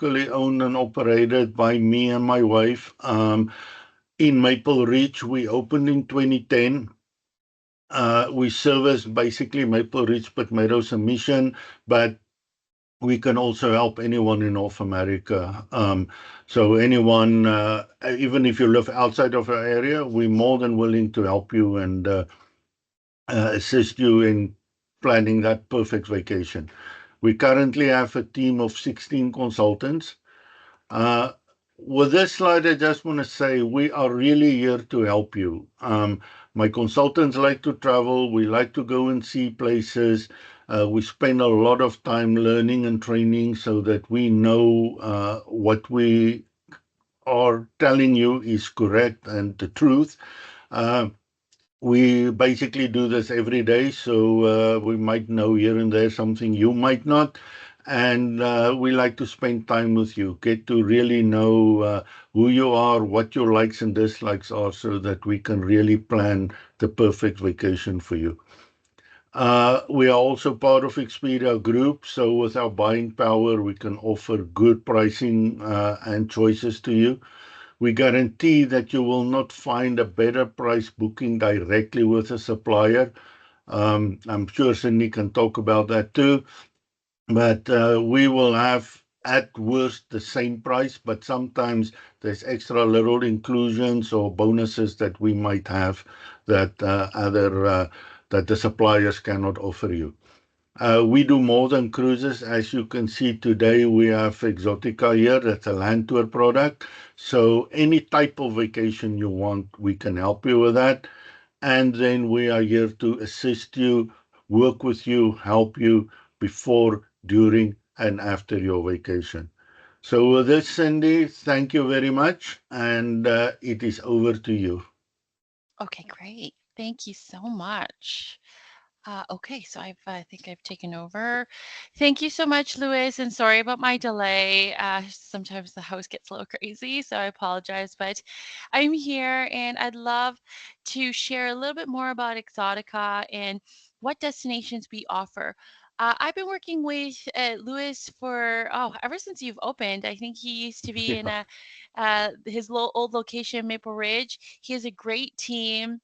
locally owned and operated by me and my wife. In Maple Ridge, we opened in 2010. We service basically Maple Ridge, Pitt Meadows, and Mission, but we can also help anyone in North America. So anyone, even if you live outside of our area, we're more than willing to help you and assist you in planning that perfect vacation. We currently have a team of 16 consultants. Uh, with this slide, I just want to say we are really here to help you. My consultants like to travel. We like to go and see places. We spend a lot of time learning and training so that we know what we are telling you is correct and the truth. Uh, we basically do this every day, so we might know here and there something you might not. And we like to spend time with you, get to really know who you are, what your likes and dislikes are, so that we can really plan the perfect vacation for you. We are also part of Expedia Group, so with our buying power, we can offer good pricing and choices to you. We guarantee that you will not find a better price booking directly with a supplier. I'm sure Cindy can talk about that too, but we will have at worst the same price, but sometimes there's extra little inclusions or bonuses that we might have that that the suppliers cannot offer you. We do more than cruises. As you can see today, we have Exoticca here. That's a land tour product. So any type of vacation you want, we can help you with that. And then we are here to assist you, work with you, help you before, during, and after your vacation. So with this, Cindy, thank you very much. And it is over to you. Okay, great. Thank you so much. Okay, so I think I've taken over. Thank you so much, Louis, and sorry about my delay. Sometimes the house gets a little crazy, so I apologize, but I'm here and I'd love to share a little bit more about Exotica and what destinations we offer. I've been working with Louis for, ever since you've opened. I think he used to be in his old location, Maple Ridge. He has a great team.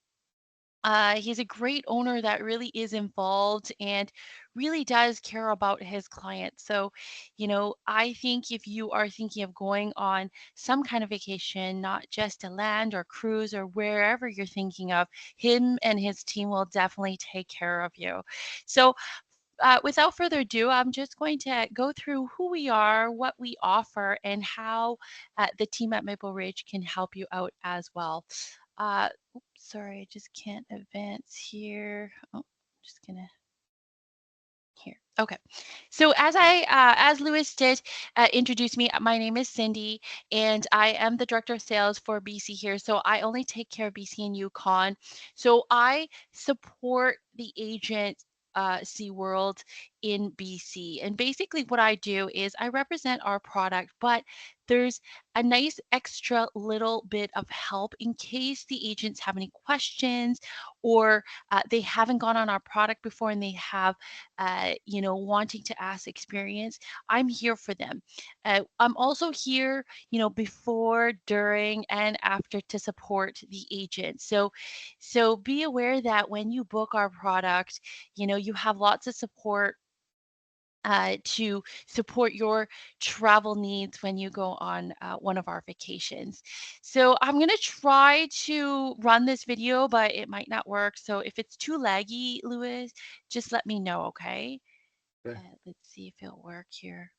He's a great owner that really is involved and really does care about his clients. So, I think if you are thinking of going on some kind of vacation, not just a land or cruise or wherever you're thinking of, him and his team will definitely take care of you. So, without further ado, I'm just going to go through who we are, what we offer, and how the team at Maple Ridge can help you out as well. Sorry, I just can't advance here. Oh, just gonna here. Okay. So as Lewis did introduce me, my name is Cindy, and I am the director of sales for BC here. So I only take care of BC and Yukon. So I support the agent SeaWorld in BC. And basically what I do is I represent our product, but there's a nice extra little bit of help in case the agents have any questions or they haven't gone on our product before and they have wanting to ask experience. I'm here for them. I'm also here, before, during, and after to support the agent. So be aware that when you book our product, you have lots of support to support your travel needs when you go on one of our vacations. So I'm going to try to run this video, but it might not work. So if it's too laggy, Louis, just let me know, okay? Let's see if it'll work here.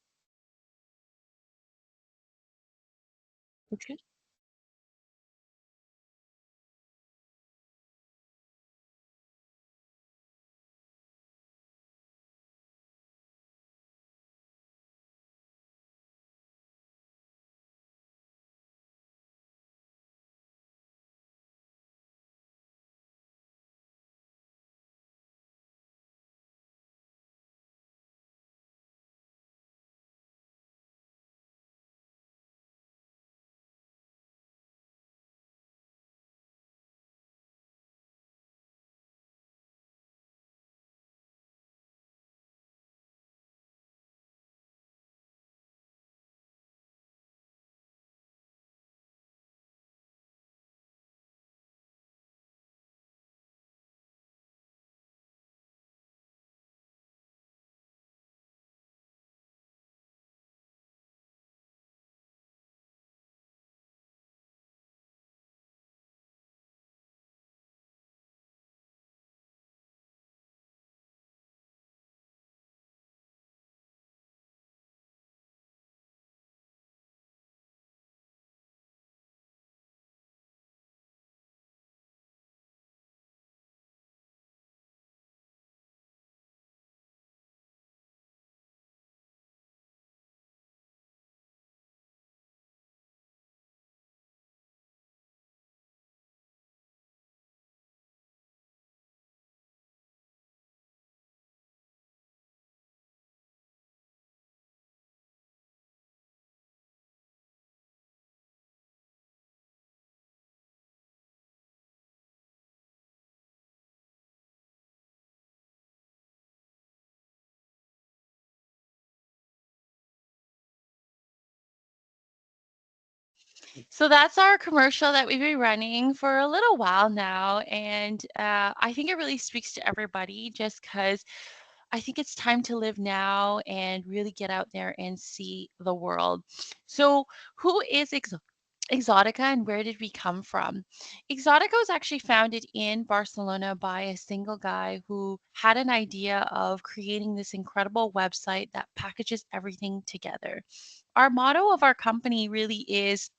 Looks good. So that's our commercial that we've been running for a little while now. And I think it really speaks to everybody just because I think it's time to live now and really get out there and see the world. So, who is Exotica and where did we come from? Exotica was actually founded in Barcelona by a single guy who had an idea of creating this incredible website that packages everything together. Our motto of our company really is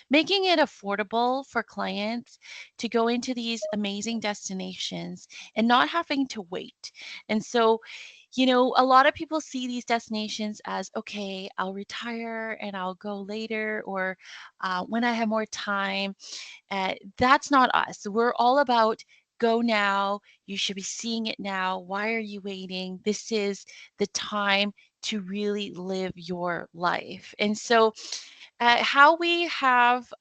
making it affordable for clients to go into these amazing destinations and not having to wait. And so, a lot of people see these destinations as okay, I'll retire and I'll go later or when I have more time. That's not us. We're all about go now. You should be seeing it now. Why are you waiting? This is the time to really live your life. And so, how we have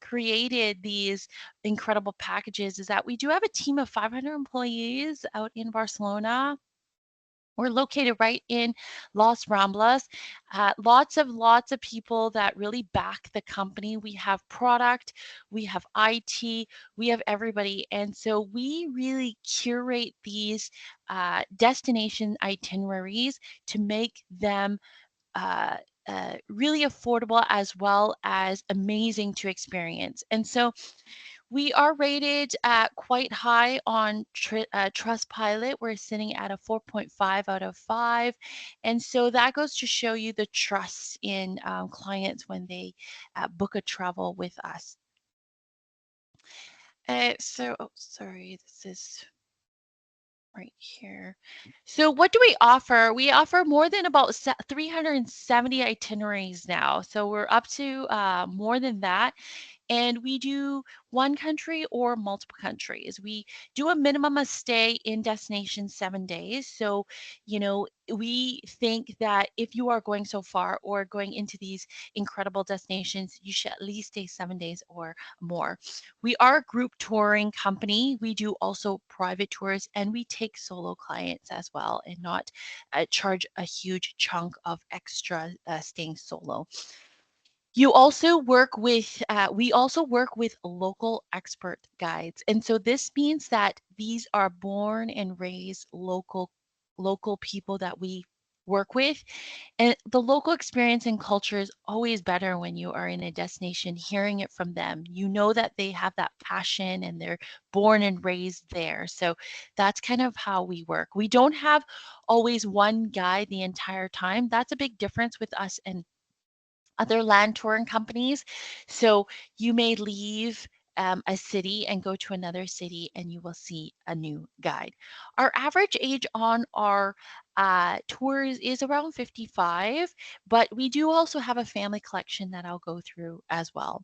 created these incredible packages is that we do have a team of 500 employees out in Barcelona. We're located right in Los Ramblas. Lots of people that really back the company. We have product, we have IT, we have everybody, and so we really curate these destination itineraries to make them uh, really affordable as well as amazing to experience. And so we are rated quite high on Trustpilot. We're sitting at a 4.5 out of 5. And so that goes to show you the trust in clients when they book a travel with us. Oh, sorry, this is right here. So what do we offer? We offer more than about 370 itineraries now. So we're up to more than that. And we do one country or multiple countries. We do a minimum of stay in destination 7 days. So, we think that if you are going so far or going into these incredible destinations, you should at least stay 7 days or more. We are a group touring company. We do also private tours and we take solo clients as well and not charge a huge chunk of extra staying solo. We also work with local expert guides. And so this means that these are born and raised local people that we work with. And the local experience and culture is always better when you are in a destination, hearing it from them. You know that they have that passion and they're born and raised there. So that's kind of how we work. We don't have always one guide the entire time. That's a big difference with us and other land touring companies. So you may leave a city and go to another city and you will see a new guide. Our average age on our tours is around 55, but we do also have a family collection that I'll go through as well.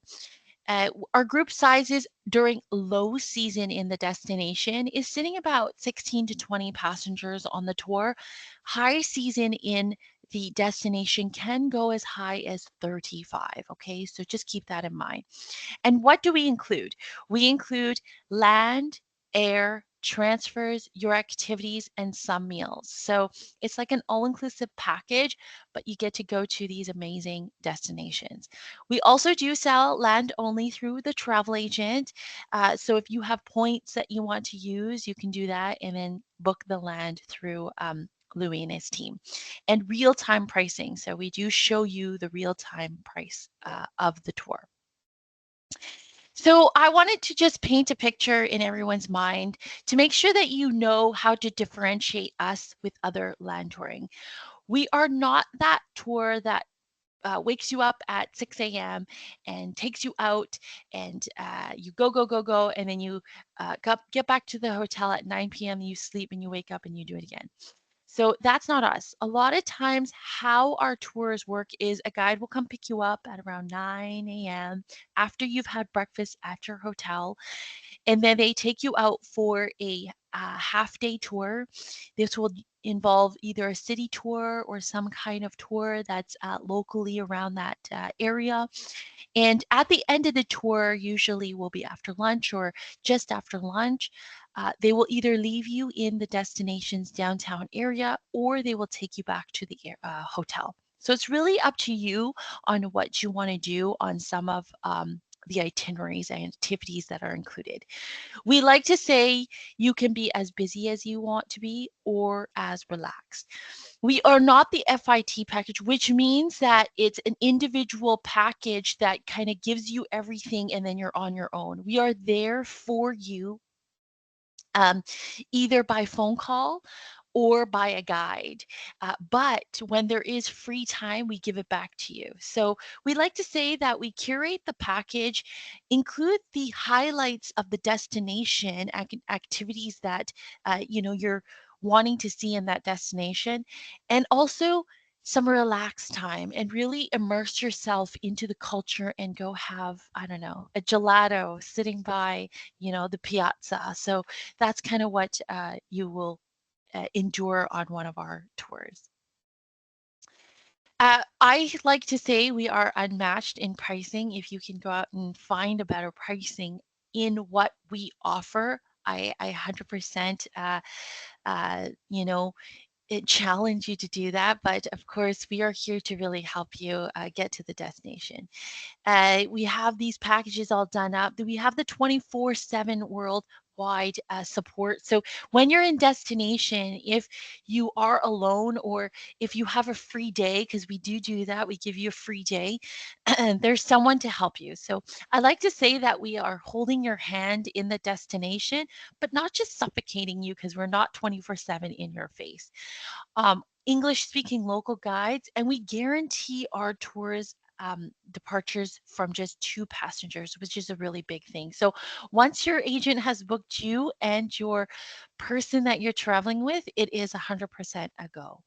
Our group sizes during low season in the destination is sitting about 16 to 20 passengers on the tour. High season in the destination can go as high as 35. Okay, so just keep that in mind. And what do we include? We include land, air, transfers, your activities, and some meals. So it's like an all inclusive package, but you get to go to these amazing destinations. We also do sell land only through the travel agent. So if you have points that you want to use, you can do that and then book the land through. Louis and his team, and real time pricing. So we do show you the real time price of the tour. So I wanted to just paint a picture in everyone's mind to make sure that you know how to differentiate us with other land touring. We are not that tour that wakes you up at 6 a.m. and takes you out and you go, go, go, go, and then you get back to the hotel at 9 p.m. You sleep and you wake up and you do it again. So that's not us. A lot of times, how our tours work is a guide will come pick you up at around 9 a.m. after you've had breakfast at your hotel, and then they take you out for a half day tour. This will involve either a city tour or some kind of tour that's locally around that area. And at the end of the tour, usually will be after lunch or just after lunch. They will either leave you in the destination's downtown area or they will take you back to the hotel. So it's really up to you on what you want to do on some of the itineraries and activities that are included. We like to say you can be as busy as you want to be or as relaxed. We are not the FIT package, which means that it's an individual package that kind of gives you everything and then you're on your own. We are there for you, um, either by phone call or by a guide. But when there is free time, we give it back to you. So we like to say that we curate the package, include the highlights of the destination activities that you're wanting to see in that destination, and also some relaxed time and really immerse yourself into the culture and go have, I don't know, a gelato sitting by, the piazza. So that's kind of what you will endure on one of our tours. I like to say we are unmatched in pricing. If you can go out and find a better pricing in what we offer, I 100% challenge you to do that. But of course, we are here to really help you get to the destination. We have these packages all done up. We have the 24/7 worldwide support. So when you're in destination, if you are alone or if you have a free day, because we do that, we give you a free day, there's someone to help you. So I like to say that we are holding your hand in the destination, but not just suffocating you because we're not 24/7 in your face. English speaking local guides, and we guarantee our tours departures from just 2 passengers, which is a really big thing. So once your agent has booked you and your person that you're traveling with, it is 100% a go.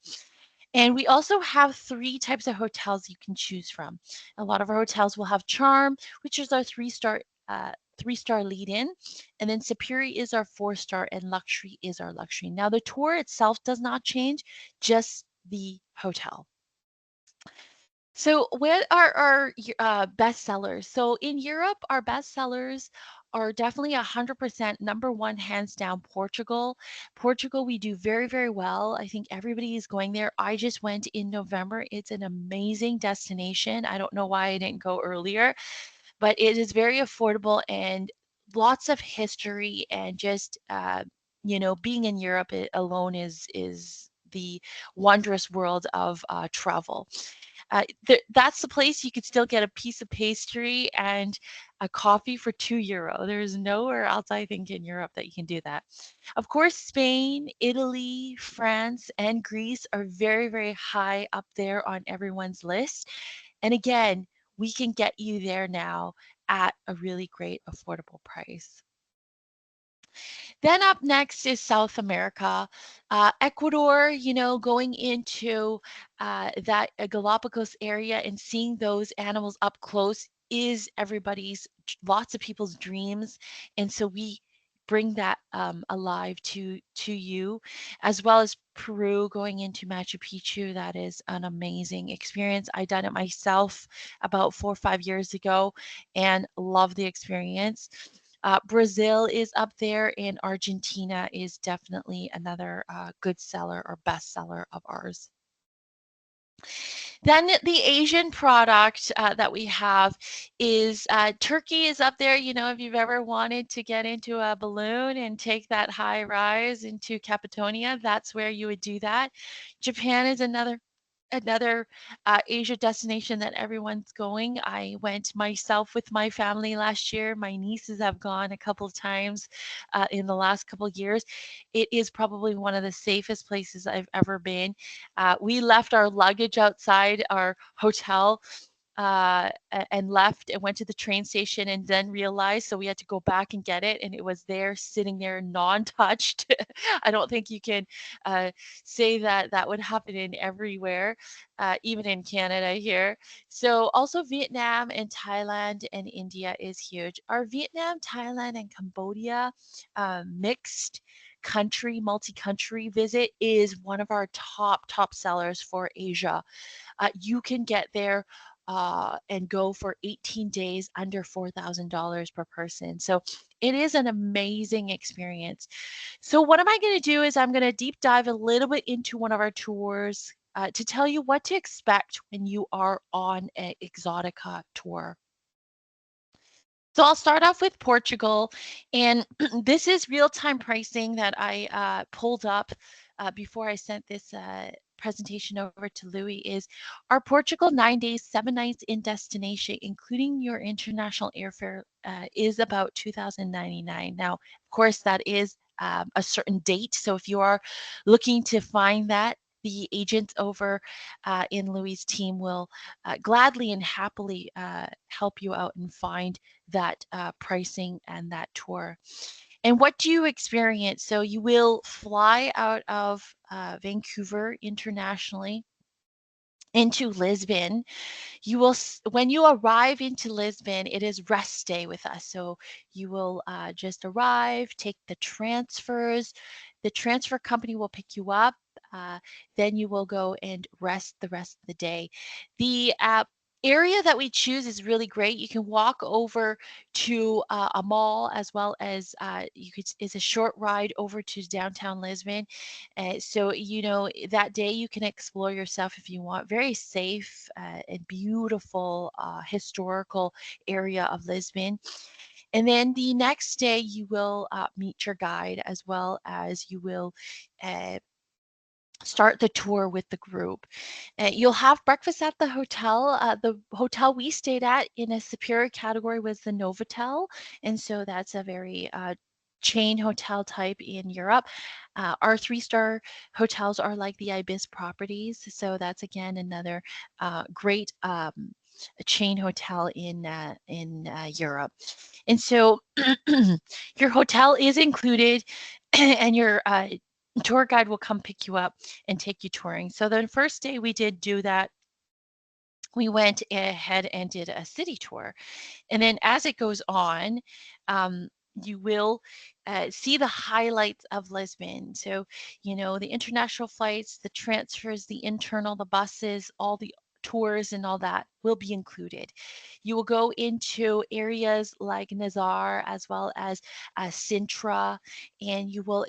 And we also have 3 types of hotels you can choose from. A lot of our hotels will have Charm, which is our 3-star 3-star lead-in, and then Superior is our 4-star, and Luxury is our luxury. Now the tour itself does not change, just the hotel. So, what are our best sellers? So, in Europe, our best sellers are definitely 100% number one, hands down, Portugal. Portugal, we do very, very well. I think everybody is going there. I just went in November. It's an amazing destination. I don't know why I didn't go earlier, but it is very affordable and lots of history and just being in Europe alone is the wondrous world of travel. That's the place you could still get a piece of pastry and a coffee for €2. There's nowhere else, I think, in Europe that you can do that. Of course, Spain, Italy, France, and Greece are very, very high up there on everyone's list. And again, we can get you there now at a really great affordable price. Then up next is South America. Ecuador, going into that Galapagos area and seeing those animals up close is lots of people's dreams. And so we bring that alive to you, as well as Peru going into Machu Picchu. That is an amazing experience. I done it myself about 4 or 5 years ago and love the experience. Brazil is up there, and Argentina is definitely another good seller or best seller of ours. Then the Asian product that we have is Turkey is up there. If you've ever wanted to get into a balloon and take that high rise into Cappadocia, that's where you would do that. Japan is another Asia destination that everyone's going. I went myself with my family last year. My nieces have gone a couple of times in the last couple of years. It is probably one of the safest places I've ever been. We left our luggage outside our hotel and left and went to the train station and then realized, so we had to go back and get it, and it was there sitting there non-touched. I don't think you can say that that would happen in everywhere, even in Canada here. So also Vietnam and Thailand and India is huge. Our Vietnam, Thailand, and Cambodia mixed country, multi-country visit is one of our top sellers for Asia. You can get there and go for 18 days under $4,000 per person. So it is an amazing experience. So what am I going to do is I'm going to deep dive a little bit into one of our tours to tell you what to expect when you are on an Exotica tour. So I'll start off with Portugal, and this is real-time pricing that I pulled up before I sent this presentation over to Louis. Is our Portugal 9 days, 7 nights in destination, including your international airfare, is about 2,099. Now, of course, that is a certain date. So if you are looking to find that, the agents over in Louis' team will gladly and happily help you out and find that pricing and that tour. And what do you experience? So you will fly out of Vancouver internationally into Lisbon. You will, when you arrive into Lisbon, it is rest day with us. So you will just arrive, take the transfers. The transfer company will pick you up. Uh, then you will go and rest the rest of the day. The area that we choose is really great. You can walk over to a mall, as well as you could. It's a short ride over to downtown Lisbon. So that day you can explore yourself if you want. Very safe and beautiful historical area of Lisbon. And then the next day you will meet your guide, as well as you will uh, start the tour with the group. You'll have breakfast at the hotel. The hotel we stayed at in a superior category was the Novotel, and so that's a very chain hotel type in Europe. Our three-star hotels are like the Ibis properties, so that's again another great chain hotel in Europe. And so your hotel is included, and your tour guide will come pick you up and take you touring. So the first day we did do that, we went ahead and did a city tour. And then as it goes on, um, you will see the highlights of Lisbon. So, the international flights, the transfers, the internal, the buses, all the tours and all that will be included. You will go into areas like Nazar, as well as Sintra, and you will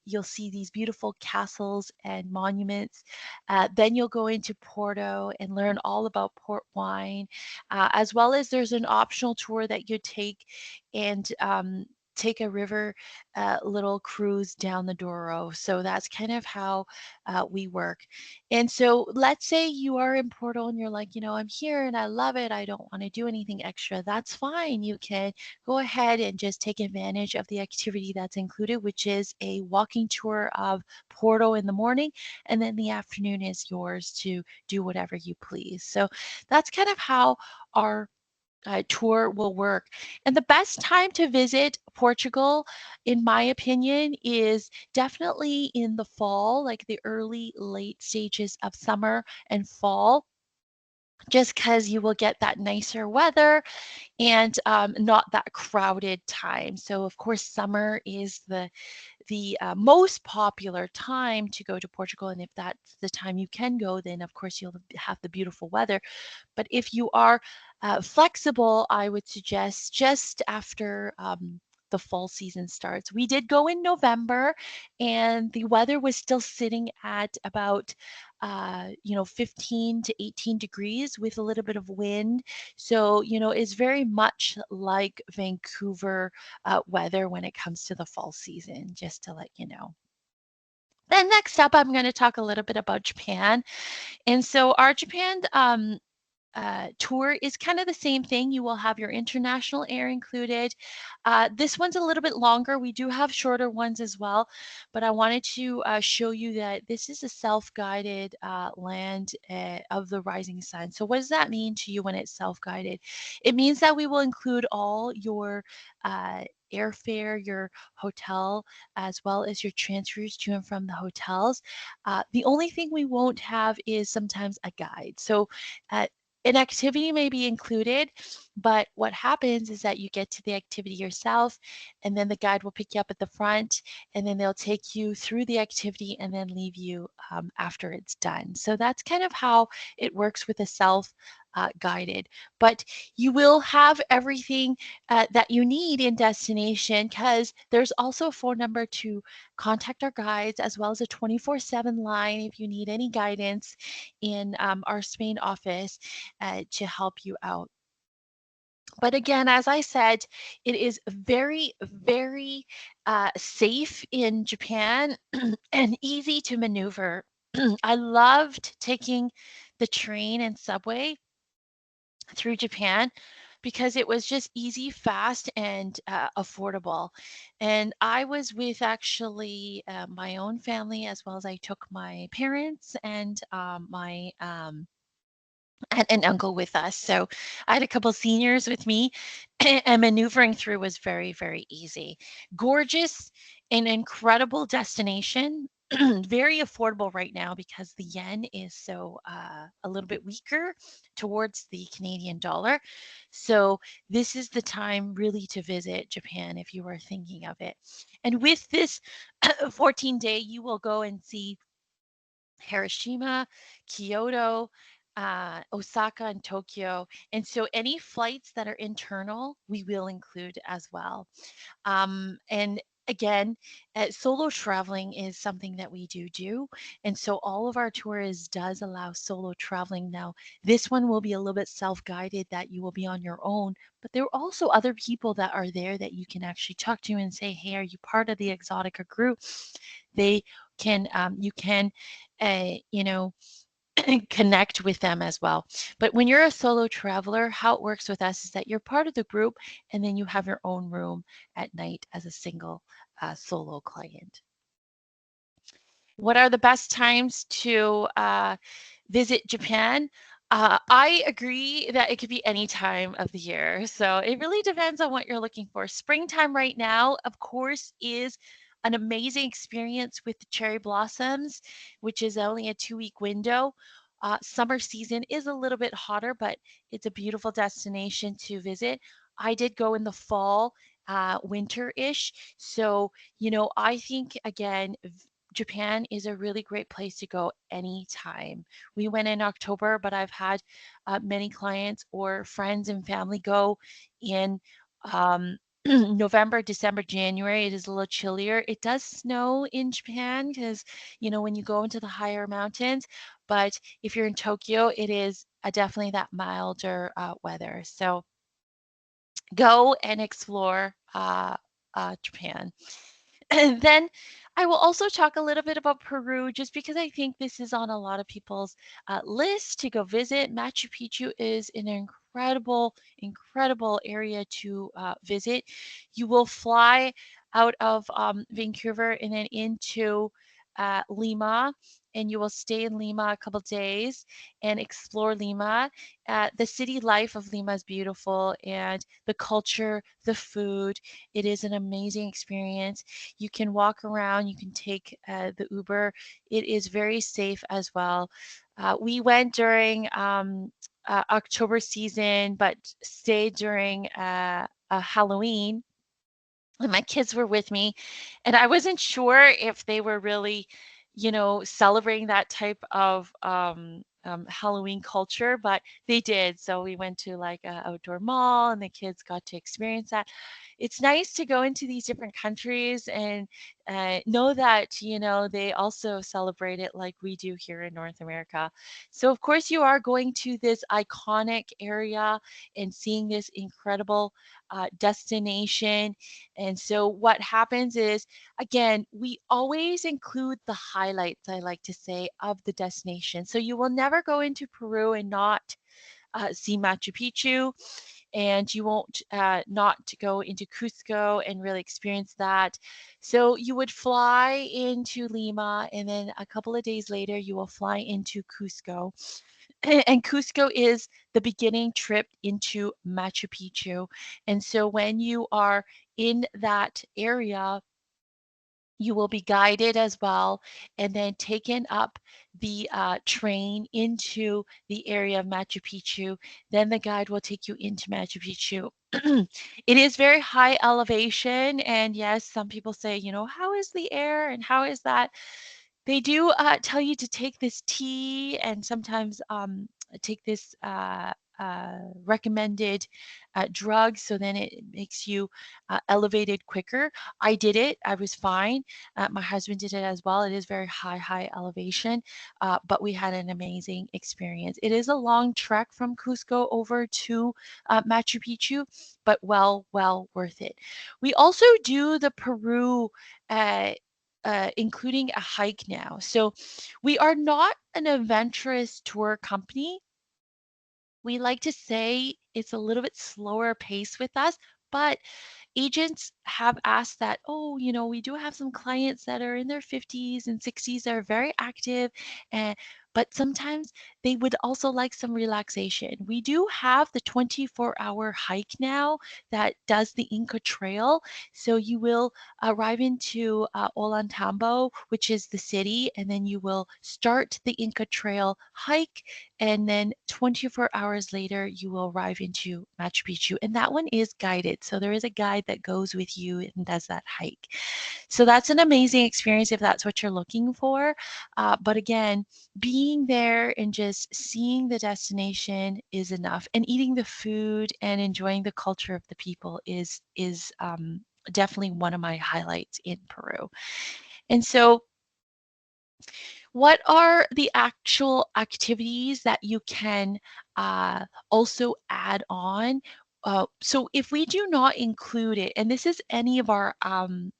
you'll see these beautiful castles and monuments. Then you'll go into Porto and learn all about port wine, as well as there's an optional tour that you take, and take a river little cruise down the Douro. So that's kind of how we work. And so let's say you are in Porto and you're like, I'm here and I love it. I don't want to do anything extra. That's fine. You can go ahead and just take advantage of the activity that's included, which is a walking tour of Porto in the morning, and then the afternoon is yours to do whatever you please. So that's kind of how our tour will work. And the best time to visit Portugal, in my opinion, is definitely in the fall, like the early, late stages of summer and fall, just because you will get that nicer weather and not that crowded time. So of course, summer is the most popular time to go to Portugal. And if that's the time you can go, then of course you'll have the beautiful weather. But if you are flexible, I would suggest just after the fall season starts. We did go in November, and the weather was still sitting at about 15 to 18 degrees with a little bit of wind. So, it's very much like Vancouver weather when it comes to the fall season, just to let you know. Then next up, I'm going to talk a little bit about Japan. And so our Japan tour is kind of the same thing. You will have your international air included. This one's a little bit longer. We do have shorter ones as well, but I wanted to show you that this is a self-guided land of the rising sun. So what does that mean to you when it's self-guided? It means that we will include all your airfare, your hotel, as well as your transfers to and from the hotels. The only thing we won't have is sometimes a guide. So uh, an activity may be included, But what happens is that you get to the activity yourself, and then the guide will pick you up at the front, and then they'll take you through the activity and then leave you after it's done. So that's kind of how it works with a self guided. But you will have everything that you need in destination, because there's also a phone number to contact our guides, as well as a 24/7 line if you need any guidance in our Spain office to help you out. But again, as I said, it is very, very safe in Japan and easy to maneuver. I loved taking the train and subway through Japan because it was just easy, fast, and affordable. And I was with actually my own family, as well as I took my parents and my and an uncle with us. So I had a couple seniors with me, and maneuvering through was very, very easy. Gorgeous, an incredible destination. Very affordable right now because the yen is so a little bit weaker towards the Canadian dollar. So this is the time really to visit Japan if you are thinking of it. And with this 14-day, you will go and see Hiroshima, Kyoto, Osaka, and Tokyo. And so any flights that are internal, we will include as well. And again, solo traveling is something that we do. And so all of our tours does allow solo traveling. Now, this one will be a little bit self-guided, that you will be on your own, but there are also other people that are there that you can actually talk to and say, hey, are you part of the Exotica group? They can, you can, you know, connect with them as well. But when you're a solo traveler, how it works with us is that you're part of the group, and then you have your own room at night as a single solo client. What are the best times to visit Japan? I agree that it could be any time of the year. So it really depends on what you're looking for. Springtime right now, of course, is an amazing experience with the cherry blossoms, which is only a 2-week window. Summer season is a little bit hotter, but it's a beautiful destination to visit. I did go in the fall, winter-ish. So, I think again, Japan is a really great place to go anytime. We went in October, but I've had many clients or friends and family go in um, November, December, January. It is a little chillier. It does snow in Japan because, when you go into the higher mountains, but if you're in Tokyo, it is definitely that milder weather. So go and explore Japan. And then I will also talk a little bit about Peru, just because I think this is on a lot of people's list to go visit. Machu Picchu is an incredible, incredible area to visit. You will fly out of Vancouver and then into Lima, and you will stay in Lima a couple days and explore Lima. The city life of Lima is beautiful, and the culture, the food, it is an amazing experience. You can walk around, you can take the Uber. It is very safe as well. We went during October season, but stayed during Halloween. And my kids were with me, and I wasn't sure if they were really, celebrating that type of Halloween culture, but they did. So we went to like a outdoor mall, and the kids got to experience that. It's nice to go into these different countries and know that, they also celebrate it like we do here in North America. So, of course, you are going to this iconic area and seeing this incredible destination. And so, what happens is, again, we always include the highlights, I like to say, of the destination. So, you will never go into Peru and not see Machu Picchu, and you won't not go into Cusco and really experience that. So you would fly into Lima, and then a couple of days later, you will fly into Cusco. And Cusco is the beginning trip into Machu Picchu. And so when you are in that area, You will be guided as well and then taken up the train into the area of Machu Picchu. Then the guide will take you into Machu Picchu. It is very high elevation. And yes, some people say, how is the air and how is that? They do tell you to take this tea and sometimes take this recommended drug, so then it makes you elevated quicker. I did it. I was fine. My husband did it as well. It is very high elevation, but we had an amazing experience. It is a long trek from Cusco over to Machu Picchu, but well worth it. We also do the Peru uh, including a hike now. So we are not an adventurous tour company. We like to say it's a little bit slower pace with us, but agents have asked that, oh, we do have some clients that are in their 50s and 60s that are very active, and but sometimes they would also like some relaxation. We do have the 24-hour hike now that does the Inca Trail. So you will arrive into Ollantaytambo, which is the city, and then you will start the Inca Trail hike, and then 24 hours later, you will arrive into Machu Picchu. And that one is guided. So there is a guide that goes with you and does that hike. So that's an amazing experience if that's what you're looking for. But again, being there and just seeing the destination is enough. And eating the food and enjoying the culture of the people is definitely one of my highlights in Peru. And so what are the actual activities that you can also add on? So if we do not include it, and this is any of our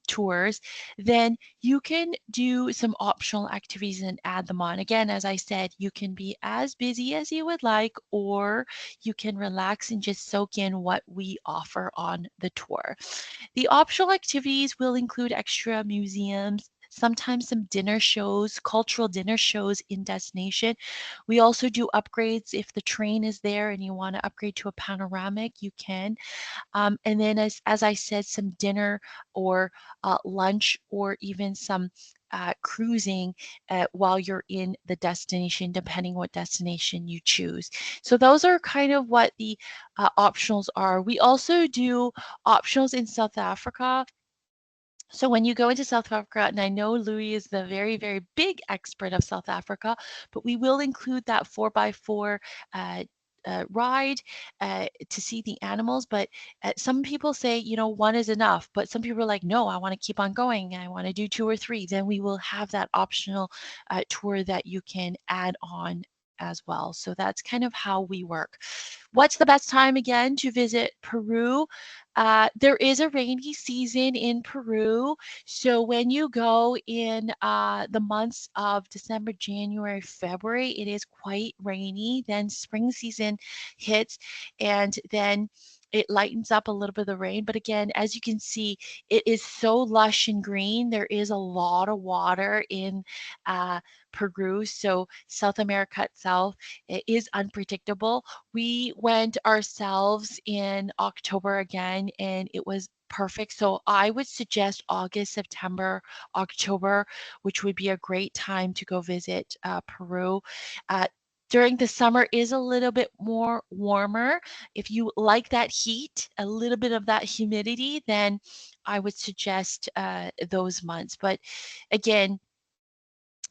tours, then you can do some optional activities and add them on. Again, as I said, you can be as busy as you would like, or you can relax and just soak in what we offer on the tour. The optional activities will include extra museums, sometimes some dinner shows, cultural dinner shows in destination. We also do upgrades if the train is there and you want to upgrade to a panoramic, you can. And then as I said, some dinner or lunch or even some cruising while you're in the destination, depending what destination you choose. So those are kind of what the optionals are. We also do optionals in South Africa. So when you go into South Africa, and I know Louis is the very big expert of South Africa, but we will include that 4x4 uh, ride to see the animals. But some people say, one is enough. But some people are like, no, I want to keep on going. I want to do two or three. Then we will have that optional tour that you can add on as well. So that's kind of how we work. What's the best time again to visit Peru? There is a rainy season in Peru. So when you go in the months of December, January, February, it is quite rainy. Then spring season hits, and then it lightens up a little bit of the rain. But again, as you can see, it is so lush and green. There is a lot of water in Peru. So South America itself, it is unpredictable. We went ourselves in October again, and it was perfect. So I would suggest August, September, October, which would be a great time to go visit Peru. Uh, during the summer is a little bit more warmer. If you like that heat, a little bit of that humidity, then I would suggest those months. But again,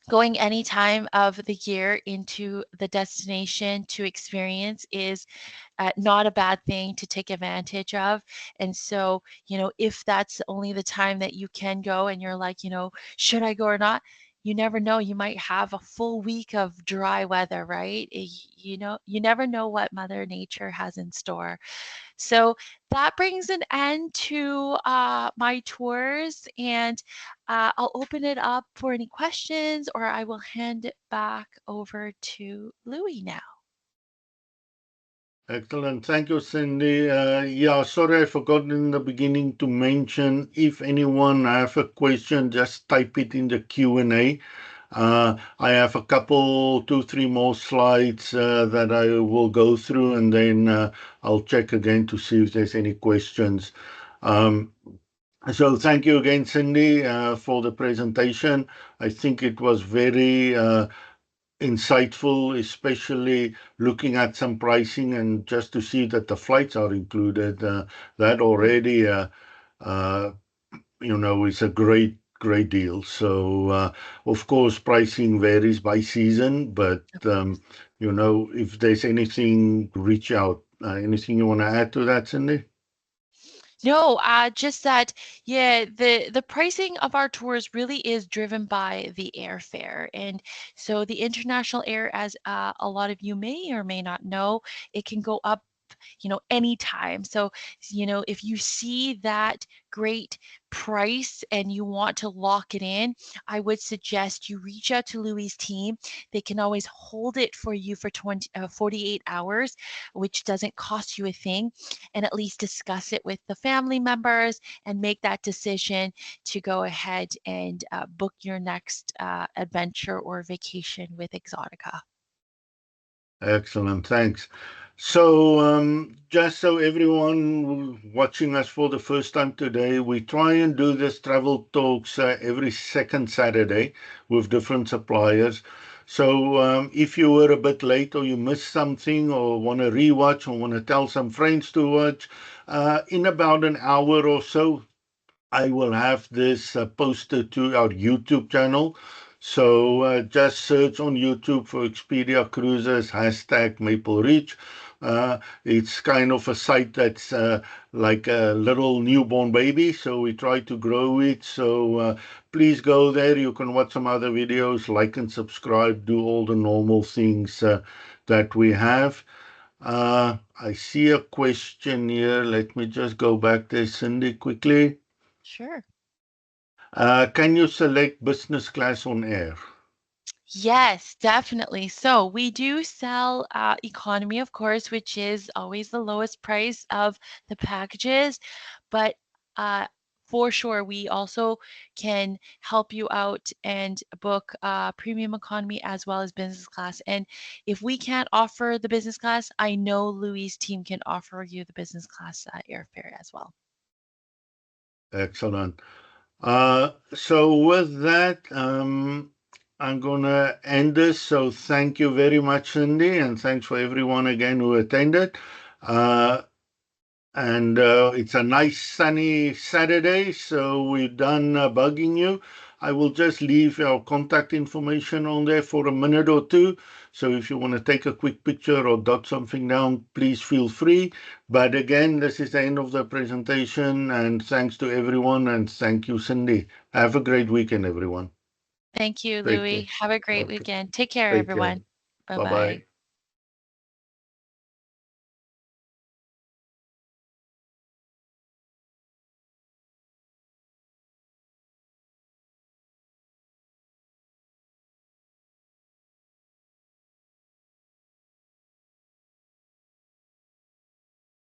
going any time of the year into the destination to experience is not a bad thing to take advantage of. And so, if that's only the time that you can go and you're like, should I go or not? You never know. You might have a full week of dry weather, right? You never know what Mother Nature has in store. So that brings an end to my tours, and I'll open it up for any questions, or I will hand it back over to Louis now. Excellent. Thank you, Cindy. Yeah, sorry I forgot in the beginning to mention if anyone have a question, just type it in the Q&A. I have a couple, two, three more slides that I will go through, and then I'll check again to see if there's any questions. Um, So thank you again, Cindy, for the presentation. I think it was very insightful, especially looking at some pricing and just to see that the flights are included. That already, uh, is a great deal. So, of course, pricing varies by season, but, Of course. if there's anything, reach out. Anything you want to add to that, Cindy? No, just that, yeah, the pricing of our tours really is driven by the airfare. And so the international air, as a lot of you may or may not know, it can go up, anytime. So, if you see that great price and you want to lock it in, I would suggest you reach out to Louis' team. They can always hold it for you for 48 hours, which doesn't cost you a thing, and at least discuss it with the family members and make that decision to go ahead and book your next adventure or vacation with Exotica. Excellent, thanks. So, just so everyone watching us for the first time today, we try and do this travel talks every second Saturday with different suppliers. So, if you were a bit late or you missed something or want to rewatch or want to tell some friends to watch, in about an hour or so, I will have this posted to our YouTube channel. So just search on YouTube for Expedia Cruises, hashtag Maple Ridge. It's kind of a site that's like a little newborn baby, so we try to grow it. So please go there. You can watch some other videos, like and subscribe, do all the normal things that we have. I see a question here. Let me just go back there, Cindy, quickly. Sure. Can you select business class on air? Yes, definitely. So we do sell economy, of course, which is always the lowest price of the packages, but uh, for sure, we also can help you out and book premium economy as well as business class. And if we can't offer the business class, I know Louis' team can offer you the business class airfare as well. Excellent. So with that, I'm gonna end this. So thank you very much, Cindy, and thanks for everyone again who attended. Uh, And it's a nice sunny Saturday, so we're done bugging you. I will just leave our contact information on there for a minute or two. So if you want to take a quick picture or dot something down, please feel free. But again, this is the end of the presentation, and thanks to everyone, and thank you, Cindy. Have a great weekend, everyone. Thank you, Take Louis. care. Have a great Okay. weekend. Take care, Take care. everyone. Bye Bye bye. bye.